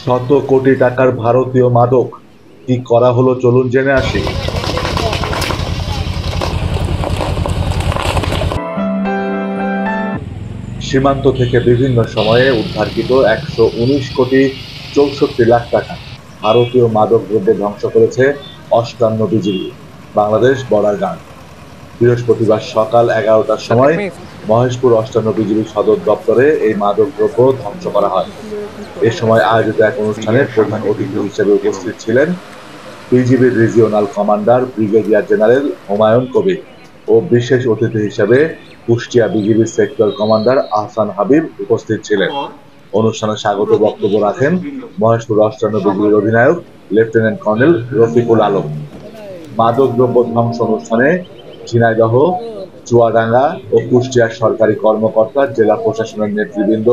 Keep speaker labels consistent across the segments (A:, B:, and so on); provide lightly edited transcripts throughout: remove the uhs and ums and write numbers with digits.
A: শত কোটি টাকার ভারতীয় মাদক কি করা হলো চলুন জেনে আসি। সীমান্ত থেকে বিভিন্ন সময়ে উদ্ধারকৃত ১১৯ কোটি ৬৪ লাখ টাকা ভারতীয় মাদক দ্রব্য ধ্বংস করেছে ৫৮ বিজিবি বাংলাদেশ বর্ডার গার্ড। বৃহস্পতিবার সকাল ১১টার সময় মহেশপুর ৫৮ বিজিবি সদর দপ্তরে এই মাদক দ্রব্য ধ্বংস করা হয়। এ সময় আয়োজিত এক অনুষ্ঠানে প্রধান অতিথি হিসেবে উপস্থিত ছিলেন বিজিবির regional commander brigadier general Humayun Kabir ও বিশেষ অতিথি হিসেবে কুষ্টিয়া বিজিবির সেক্টর কমান্ডার আহসান হাবিব উপস্থিত ছিলেন। অনুষ্ঠানে স্বাগত বক্তব্য রাখেন মহেশপুর ৫৮ বিজিবির অধিনায়ক লেফটেন্যান্ট কর্নেল রফিকুল আলম। মাদকদ্রব্য ধ্বংস অনুষ্ঠানে ঝিনাইদহ, চুয়াডাঙ্গা ও কুষ্টিয়ার সরকারি কর্মকর্তা, জেলা প্রশাসনের নেতৃবৃন্দ,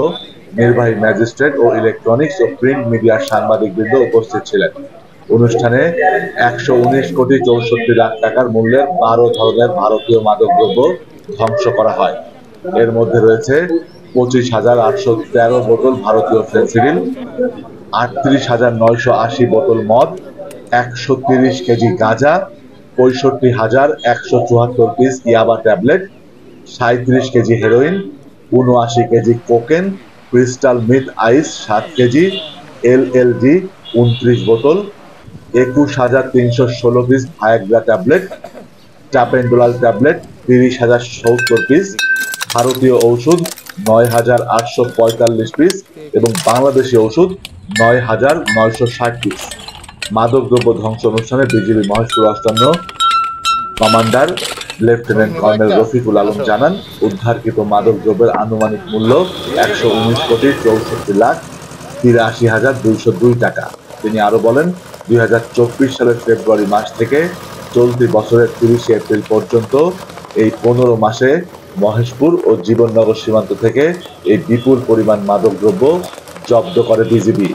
A: নির্বাহী ম্যাজিস্ট্রেট ও ইলেকট্রনিক্স ও প্রিন্ট মিডিয়ার সাংবাদিকবৃন্দ উপস্থিত ছিলেন। অনুষ্ঠানে ১১৯ কোটি ৬৪ লাখ টাকার মূল্যের ১২ ধরনের ভারতীয় মাদকদ্রব্য ধ্বংস করা হয়। এর মধ্যে রয়েছে ২৫,৮১৩ বোতল ভারতীয় ফেন্সিডিল, ৩৮,৯৮০ বোতল মদ, ১৩০ কেজি গাঁজা, ৬৫,১৭৪ piece yaba tablet, ৩৭ KG heroin, ৭৯ KG cocaine, crystal meth ice ৭ KG, LLD ২৯ বোতল, ২১,৩১৬ piece Viagra tablet, tapentadol tablet ৩০,০৭০ পিস, ভারতীয় ঔষধ ৯,৮৪৫ পিস এবং বাংলাদেশি ওষুধ ৯,৯৬০ পিস। মাদকদ্রব্য ধ্বংস অনুষ্ঠানে BGB Maheshpur ৫৮ commander lieutenant colonel Rafiqul Alam জানান, উদ্ধারকৃত মাদকদ্রব্যের আনুমানিক মূল্য ১১৯,৬৪,৮৩,২০২ টাকা। তিনি আরো বলেন, ২০২৪ সালের ফেব্রুয়ারি মাস থেকে চলতি বছরের ৩০ এপ্রিল পর্যন্ত এই ১৫ মাসে মহেশপুর ও জীবননগর সীমান্ত থেকে এই বিপুল পরিমাণ মাদকদ্রব্য জব্দ করে বিজিবি।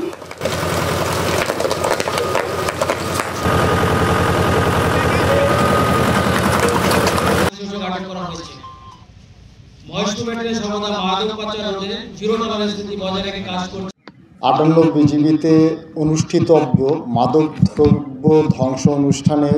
B: আটান্ন বিজিবিতে অনুষ্ঠিতব্য মাদকদ্রব্য ধ্বংস অনুষ্ঠানে